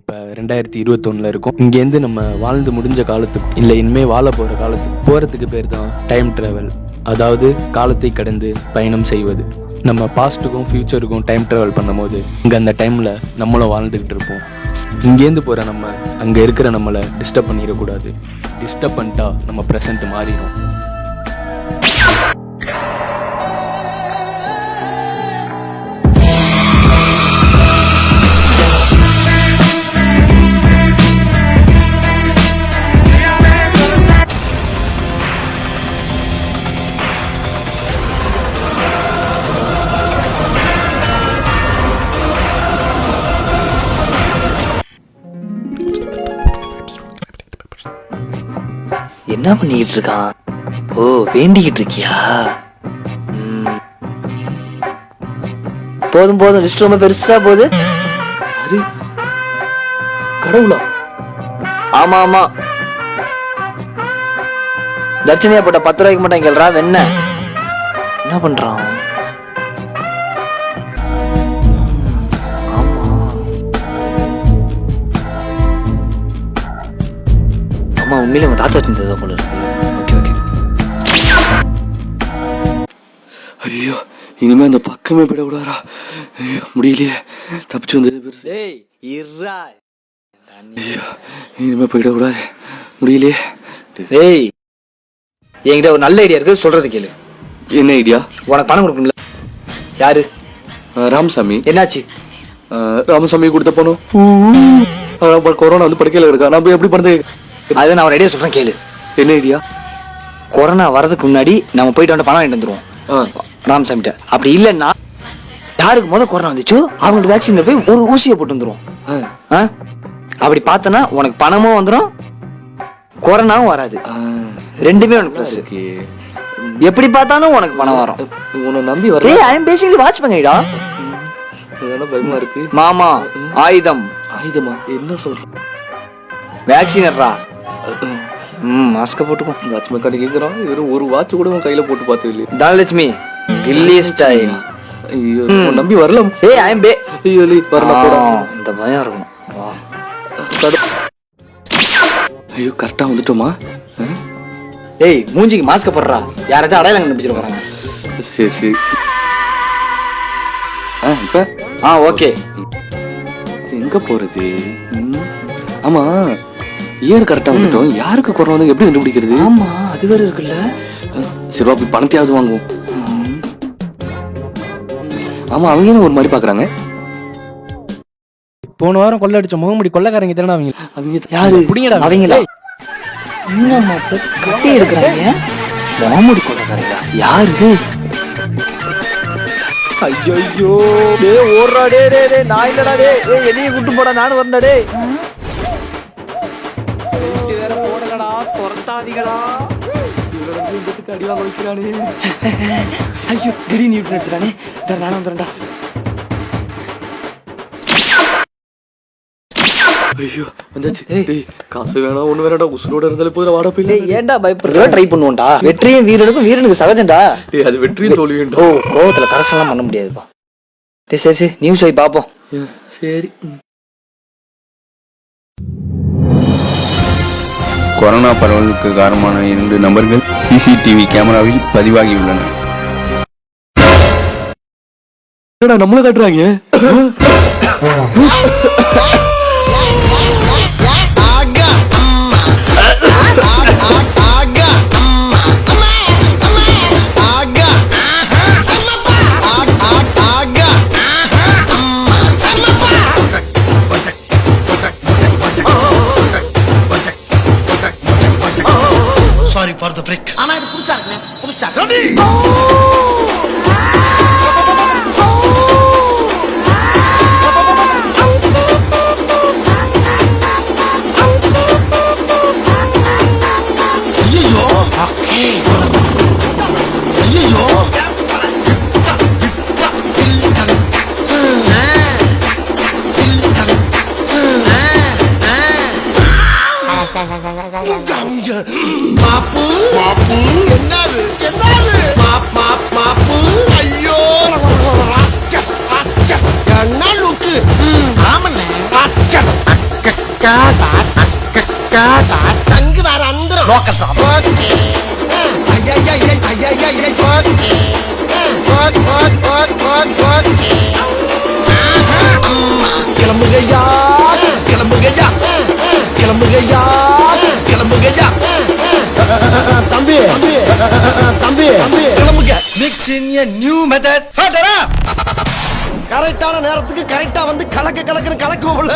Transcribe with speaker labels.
Speaker 1: இப்போ 2021 இருக்கோம். இங்கேருந்து நம்ம வாழ்ந்து முடிஞ்ச காலத்துக்கு இல்லை இனிமேல் வாழ போகிற காலத்துக்கு போகிறதுக்கு பேர் தான் டைம் ட்ராவல். அதாவது காலத்தை கடந்து பயணம் செய்வது. நம்ம பாஸ்ட்டுக்கும் ஃப்யூச்சருக்கும் டைம் ட்ராவல் பண்ணும் போது இங்கே அந்த டைமில் நம்மளும் வாழ்ந்துக்கிட்டு இருப்போம். இங்கேருந்து போகிற நம்ம அங்கே இருக்கிற நம்மளை டிஸ்டர்ப் பண்ணிடக்கூடாது. டிஸ்டர்ப் பண்ணிட்டா நம்ம ப்ரெசண்ட் மாறிடும்.
Speaker 2: என்ன பண்ணிக்கிட்டு இருக்கான்? ஓ, வேண்டிக்கிட்டு இருக்கியா? போதும் போதும், லிஸ்ட் ரொம்ப பெருசா போகுது.
Speaker 3: அது கடவுளா?
Speaker 2: ஆமா ஆமா, தர்ச்சனையா போட்ட 10 ரூபாய்க்கு மட்டும் கேள்றா. வெண்ண என்ன பண்றான்? அம்மா உண்மையில உங்க தாத்தா வச்சிருந்ததா போல இருக்கு. Okay okay.
Speaker 3: ஐயோ, இனிமே அந்த பக்கமே போயிடக்கூடாதா? ஐயோ, முடியலையே. தப்பிச்சு வந்தது.
Speaker 2: டேய் இர்ரா.
Speaker 3: ஐயோ, இனிமே போயிடக்கூடாது. முடியலையே.
Speaker 2: டேய், என்கிட்ட ஒரு நல்ல ஐடியா இருக்கு, சொல்றது கேளு.
Speaker 3: என்ன ஐடியா?
Speaker 2: உனக்கு பணம் கொடுக்கணும்ல? யாரு?
Speaker 3: ராமசாமி.
Speaker 2: என்னாச்சு?
Speaker 3: ராமசாமி கொடுத்த பணம் கொரோனா வந்து படுக்கையில இருக்கா. நம்ம எப்படி பண்ணது?
Speaker 2: அதை நான் ஒரு ஐடியா சொல்றேன் கேளு.
Speaker 3: என்ன ஐடியா?
Speaker 2: கொரோனா வரதுக்கு முன்னாடி நம்ம போயிட்டு வந்து பணம் வாங்கிட்டு வந்துருவோம் ராமசாமிட்ட. அப்படி இல்லைன்னா யாருக்கு முதல் கொரோனா வந்துச்சோ அவங்களுக்கு வேக்சின் போய் ஒரு ஊசியை போட்டு வந்துருவோம். அப்படி பார்த்தனா உனக்கு பணமும் வந்துடும், கொரோனாவும் வராது. ரெண்டுமே உனக்கு பிளஸ். எப்படி பார்த்தாலும் உனக்கு பணம் வரும்.
Speaker 3: உன்னை நம்பி வர.
Speaker 2: ஐ அம் பேசிக்கலி வாட்ச் பண்ணிடா.
Speaker 3: பயமா இருக்கு
Speaker 2: மாமா. ஆயுதம்.
Speaker 3: ஆயுதமா? என்ன சொல்ற?
Speaker 2: வேக்சினர்ரா. மாஸ்க போட்டுக்கோ.
Speaker 3: வாட்ச் மெக்கானிக் கேக்குறான். வெறும் ஒரு வாட்ச் கூட உன் கையில போட்டு பார்த்தது இல்லையே.
Speaker 2: தனலட்சுமி கில்லி ஸ்டைல்.
Speaker 3: ஐயோ, நம்பி வரலாம்.
Speaker 2: ஏய் ஐ அம் பே.
Speaker 3: ஐயோ வரலாம் போடா.
Speaker 2: இந்த பயம் இருக்கணும். வா.
Speaker 3: ஐயோ, கரெக்டா வந்துட்டோமா?
Speaker 2: ஏய், மூஞ்சிக்கு மாஸ்க் போடுறா. யாராச்சும் அடையாளம் கண்டுபிடிச்சிட்டு போறாங்க.
Speaker 3: சரி சரி. இப்ப
Speaker 2: ஓகே.
Speaker 3: எங்க போறது? ஆமா, ஏர் கரெக்டா வந்துட்டோம். யாருக்கு கொரோனா வந்து எப்படி கண்டுபிடிக்கிறது?
Speaker 2: ஆமா, அது வேற இருக்குல்ல.
Speaker 3: சரி, போய் பணத்தையாவது வாங்குவோம். ஆமா, அவங்க ஒரு மாதிரி பாக்குறாங்க.
Speaker 1: போன வாரம் கொள்ள அடிச்ச முகமுடி கொள்ளக்காரங்க தானே அவங்க.
Speaker 3: அவங்க
Speaker 2: யாரு?
Speaker 1: புடிங்கடா
Speaker 2: அவங்களா? என்னம்மா கட்டி எடுக்கிறாங்க? முகமுடி கொள்ளக்காரங்களா? யாரு? ஐயோ, டே ஓடுறா. டே டே டே நான் இல்லடா. டே என்னைய கூட்டு போடா, நானும் வரண்டா. டே வேற போடலடா, துரத்தாதீங்கடா.
Speaker 3: அடி வாங்க வைக்கிறானே.
Speaker 2: ஐயோ, திடீர்னு நியூட்டன் எடுத்துட்டானே. நானும் வந்துடுறேன்டா.
Speaker 3: ஐயோ, வந்தாச்சு. டேய், காசு வேணாம், ஒண்ணு வேணாடா. உசுரோட இருந்தாலே போதும். வாடா போய்.
Speaker 2: டேய், ஏன்டா பயப்படுற? ட்ரை பண்ணுவோம்டா. வெற்றியும் வீரனுக்கு சகஜம்டா.
Speaker 3: டேய், அது வெற்றியும் தோல்வியும்டா.
Speaker 2: ஓ, கோவத்துல கரெக்ஷன்லாம் பண்ண முடியாதுப்பா. டேய் சரி சரி, நியூஸ் போய் பாப்போம்.
Speaker 3: சரி.
Speaker 4: கொரோனா பரவலுக்கு காரணமான 2 நபர்கள் சிசிடிவி கேமராவில் பதிவாகியுள்ளனர்.
Speaker 3: என்னடா நம்மள காட்டுறாங்க?
Speaker 5: Sorry for the break.
Speaker 6: ஆனா இது புதுசா இருக்குனே, புதுசா இருக்கு. தங்கு வேற அந்தரம் லோக்கல் சாப் கிளம்புகையா கிளம்புகையா கிளம்புகையா கிளம்புகையா தம்பி தம்பி கிளம்புங்க mix in a new method கரெக்டான நேரத்துக்கு கரெக்டா வந்து கலக்குன்னு கலக்குவோம்ல